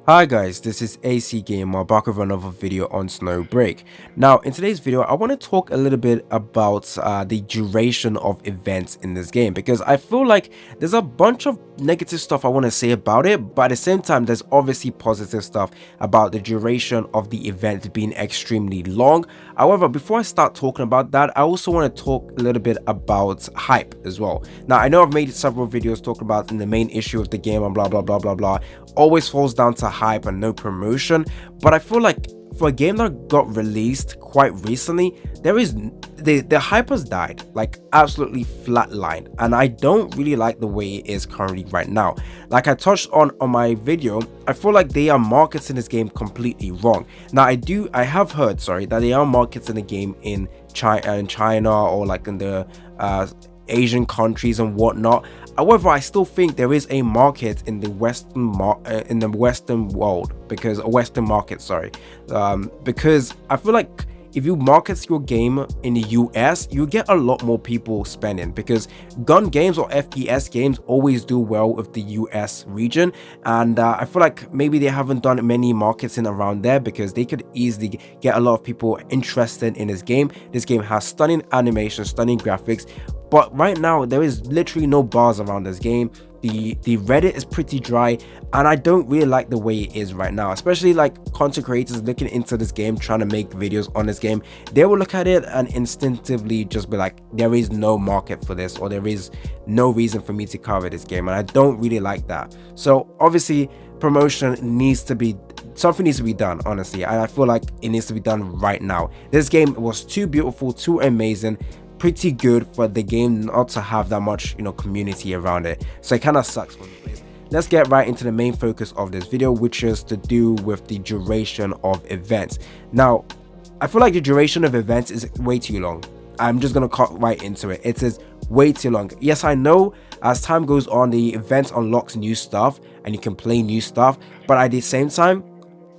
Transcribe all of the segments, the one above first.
Hi guys, this is ACGamer back with another video on Snowbreak. Now, in today's video, I want to talk a little bit about the duration of events in this game, because I feel like there's a bunch of negative stuff I want to say about it, but at the same time, there's obviously positive stuff about the duration of the event being extremely long. However, before I start talking about that, I also want to talk a little bit about hype as well. Now, I know I've made several videos talking about the main issue of the game and blah blah blah blah blah. Always falls down to hype and no promotion, but I feel like for a game that got released quite recently, there is the hype has died, like absolutely flatlined, and I don't really like the way it is currently right now. Like I touched on my video, I feel like they are marketing this game completely wrong. Now I have heard, sorry, that they are marketing the game in China or like in the Asian countries and whatnot. However, I still think there is a market in the Western world, because a Western market, sorry, because I feel like if you market your game in the US, you get a lot more people spending, because gun games or FPS games always do well with the US region, and I feel like maybe they haven't done many marketing around there, because they could easily get a lot of people interested in this game. This game has stunning animation, stunning graphics, but right now there is literally no buzz around this game. The Reddit is pretty dry, and I don't really like the way it is right now, especially like content creators looking into this game, trying to make videos on this game. They will look at it and instinctively just be like, there is no market for this, or there is no reason for me to cover this game, and I don't really like that. So obviously promotion needs to be, something needs to be done, honestly, and I feel like it needs to be done right now. This game was too beautiful, too amazing, pretty good for the game not to have that much, community around it. So it kind of sucks for me. Let's get right into the main focus of this video, which is to do with the duration of events. Now, I feel like the duration of events is way too long. I'm just gonna cut right into it. It is way too long. Yes, I know as time goes on, the event unlocks new stuff and you can play new stuff, but at the same time,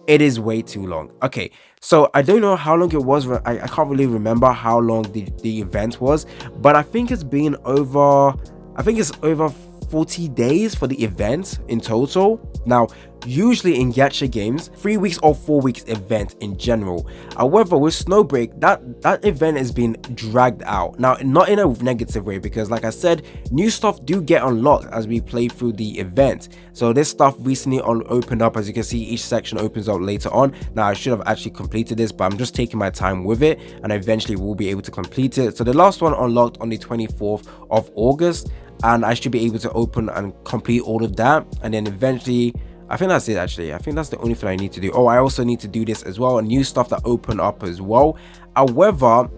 it is way too long. Okay, so I don't know how long it was. I can't really remember how long the event was, but I think it's been over, I think it's over 40 days for the event in total. Now, usually in gacha games, 3 weeks or 4 weeks event in general. However, with Snowbreak, that event has been dragged out. Now, not in a negative way, because like I said, new stuff do get unlocked as we play through the event. So this stuff recently opened up. As you can see, each section opens up later on. Now, I should have actually completed this, but I'm just taking my time with it, and eventually we'll be able to complete it. So the last one unlocked on the 24th of August, and I should be able to open and complete all of that, and then eventually, I think that's it actually. I think that's the only thing I need to do. Oh, I also need to do this as well, and new stuff that open up as well. However,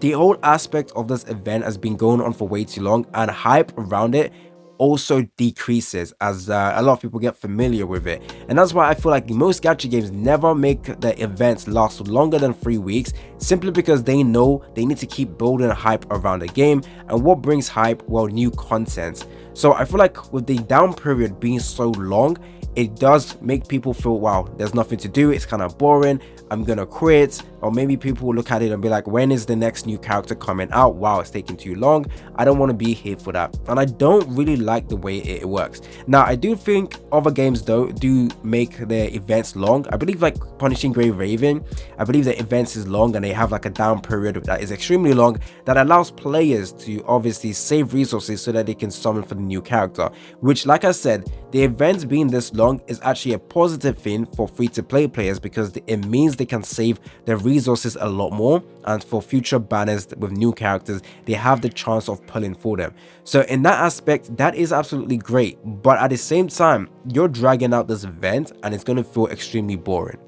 the whole aspect of this event has been going on for way too long, and hype around it also decreases as a lot of people get familiar with it. And that's why I feel like most gacha games never make the events last longer than 3 weeks, simply because they know they need to keep building hype around the game. And what brings hype? Well, new content. So I feel like with the down period being so long, it does make people feel, wow, there's nothing to do, it's kind of boring, I'm gonna quit. Or maybe people will look at it and be like, when is the next new character coming out? Wow, it's taking too long, I don't want to be here for that. And I don't really like the way it works. Now, I do think other games though do make their events long. I believe like Punishing Grey Raven, I believe the events is long, and they have like a down period that is extremely long, that allows players to obviously save resources so that they can summon for the new character, which, like I said, the events being this long is actually a positive thing for free-to-play players, because it means they can save their resources a lot more, and for future banners with new characters, they have the chance of pulling for them. So in that aspect, that is absolutely great, but at the same time, you're dragging out this event and it's going to feel extremely boring.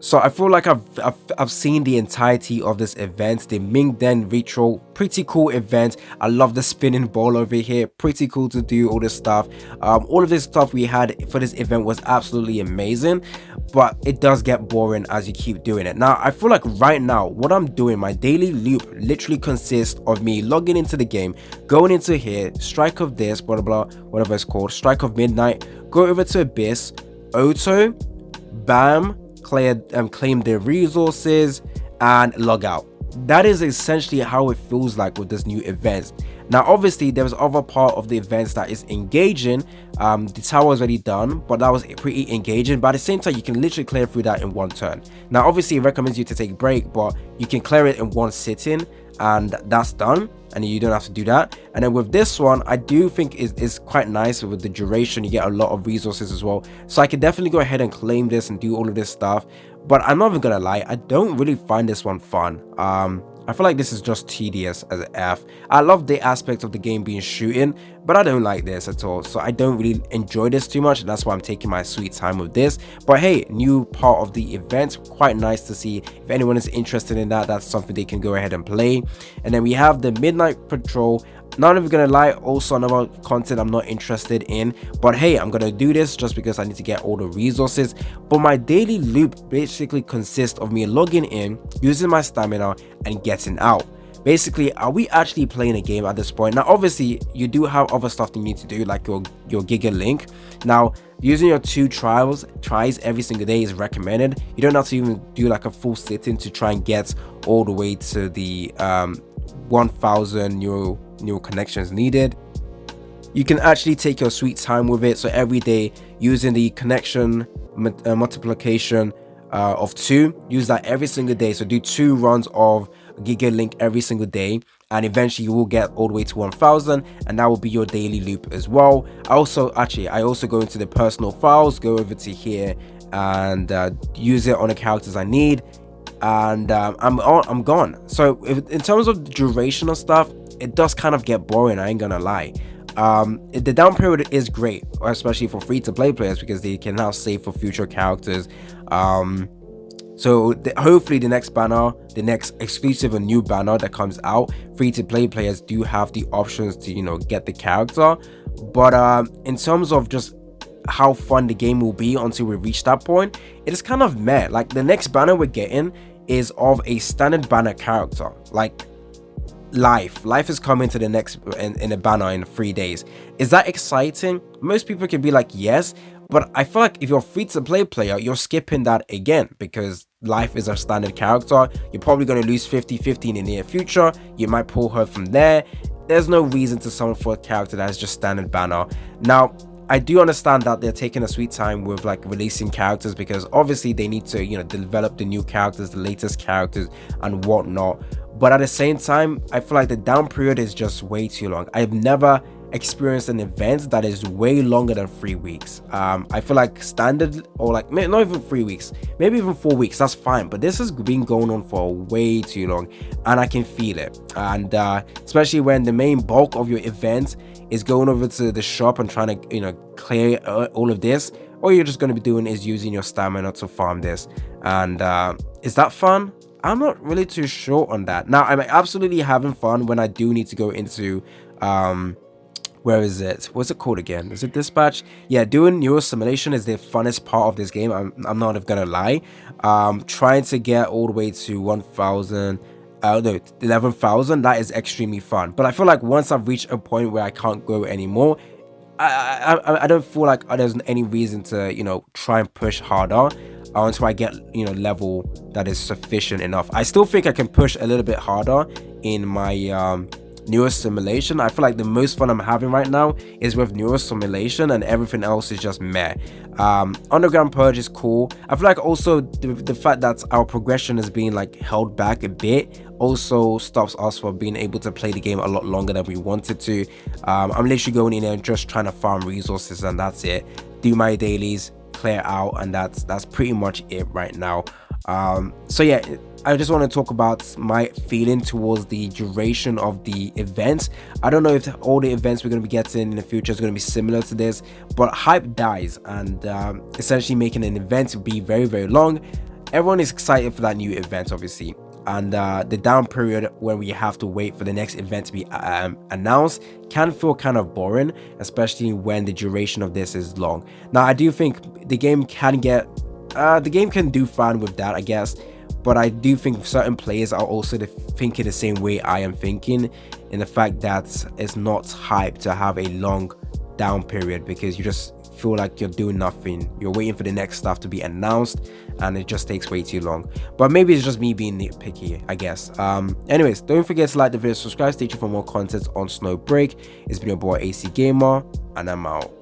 So I feel like I've seen the entirety of this event, the Mingdeng retro, pretty cool event. I love the spinning ball over here, pretty cool to do all this stuff. All of this stuff we had for this event was absolutely amazing, but it does get boring as you keep doing it. Now, I feel like right now, what I'm doing, my daily loop literally consists of me logging into the game, going into here, strike of this, blah, blah, blah, whatever it's called, strike of midnight, go over to Abyss, auto, bam, claim their resources, and log out. that is essentially how it feels like with this new event. Now obviously there's other part of the events that is engaging. The tower is already done, but that was pretty engaging, but at the same time you can literally clear through that in one turn. Now obviously it recommends you to take a break, but you can clear it in one sitting and that's done, and you don't have to do that. And then with this one, I do think is quite nice. With the duration, you get a lot of resources as well, so I can definitely go ahead and claim this and do all of this stuff. But I'm not even gonna lie, I don't really find this one fun. I feel like this is just tedious as an F. I love the aspect of the game being shooting, but I don't like this at all, so I don't really enjoy this too much, and that's why I'm taking my sweet time with this. But hey, new part of the event, quite nice to see. If anyone is interested in that, that's something they can go ahead and play. And then we have the Midnight Patrol. Not even gonna lie, also another content I'm not interested in, but hey, I'm gonna do this just because I need to get all the resources. But my daily loop basically consists of me logging in, using my stamina, and getting out. Basically, are we actually playing a game at this point? Now obviously you do have other stuff you need to do, like your Giga Link. Now using your 2 tries every single day is recommended. You don't have to even do like a full sitting to try and get all the way to the 1000 new connections needed. You can actually take your sweet time with it. So every day, using the connection multiplication of 2, use that every single day. So do 2 runs of Giga Link every single day, and eventually you will get all the way to 1000, and that will be your daily loop as well. I also go into the personal files, go over to here, and use it on the characters I need, and I'm gone. So in terms of the duration of stuff, it does kind of get boring, I ain't gonna lie. The down period is great, especially for free-to-play players, because they can now save for future characters. So hopefully the next banner, the next exclusive and new banner that comes out, free-to-play players do have the options to, you know, get the character. But in terms of just how fun the game will be until we reach that point, it is kind of meh. Like the next banner we're getting is of a standard banner character, like life is coming to the next in a banner in 3 days. Is that exciting? Most people can be like yes, but I feel like if you're a free-to-play player, you're skipping that again, because life is a standard character. You're probably going to lose 50-50 in the near future. You might pull her from there. There's no reason to summon for a character that is just standard banner. Now I do understand that they're taking a sweet time with like releasing characters, because obviously they need to, you know, develop the new characters, the latest characters and whatnot. But at the same time, I feel like the down period is just way too long. I've never experienced an event that is way longer than 3 weeks. I feel like standard, or like not even 3 weeks, maybe even 4 weeks, that's fine, but this has been going on for way too long, and I can feel it. And especially when the main bulk of your event is going over to the shop and trying to, you know, clear all of this, all you're just going to be doing is using your stamina to farm this. And is that fun? I'm not really too sure on that. Now I'm absolutely having fun when I do need to go into where is it? What's it called again? Is it dispatch? Yeah, doing neuro simulation is the funnest part of this game. I'm not gonna lie. Trying to get all the way to 1000, no, 11,000, that is extremely fun. But I feel like once I've reached a point where I can't go anymore, I don't feel like there's any reason to, you know, try and push harder until I get, you know, level that is sufficient enough. I still think I can push a little bit harder in my neurosimulation. I feel like the most fun I'm having right now is with neurosimulation, and everything else is just meh. Underground Purge is cool. I feel like also the fact that our progression is being like held back a bit also stops us from being able to play the game a lot longer than we wanted to. I'm literally going in there and just trying to farm resources, and that's it. Do my dailies, clear out, and that's pretty much it right now. So yeah, I just want to talk about my feeling towards the duration of the events. I don't know if all the events we're going to be getting in the future is going to be similar to this, but hype dies, and essentially making an event be very, very long. Everyone is excited for that new event, obviously, and the down period when we have to wait for the next event to be announced can feel kind of boring, especially when the duration of this is long. Now I do think the game can do fine with that, I guess, but I do think certain players are also thinking the same way I am thinking, in the fact that it's not hype to have a long down period, because you just just feel like you're doing nothing. You're waiting for the next stuff to be announced, and it just takes way too long. But maybe it's just me being nitpicky, I guess. Anyways, don't forget to like the video, subscribe, stay tuned for more content on Snowbreak. It's been your boy ACGamer, and I'm out.